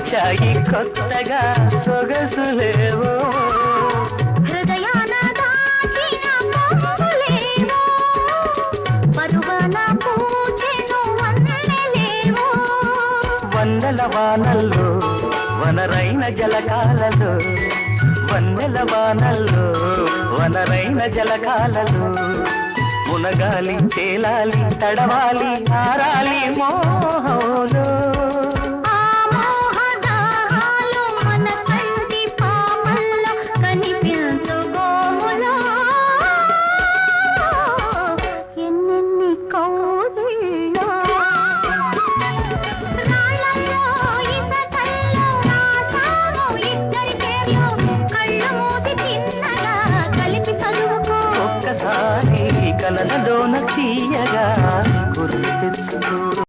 వచ్చాయి కొత్తగా సొగసులేవో హృదయాన దాచిన పొంగులేవో పరువాన పూచెను వన్నెలేవో వన్నెల వానల్లో వనరైన జలకాలలో వన్నెల వానల్లో వనరైన జలకాలలో మునగాలి తేలాలి తడవాలి ఆరాలి మోహంలో ఆ మోహదాహాలు మన కంటి పాపల్లో కనిపించు గోములో ఎన్నెన్ని కౌగిళ్ళో రాళ్ళల్లో ఇసకల్లో రాశాము ఇద్దరి పేర్లు కళ్ళు మూసి చిన్నగా కలిపి చదువుకో ఒక్కసారి కలలలోన తీయగా గుర్తు తెచ్చుకో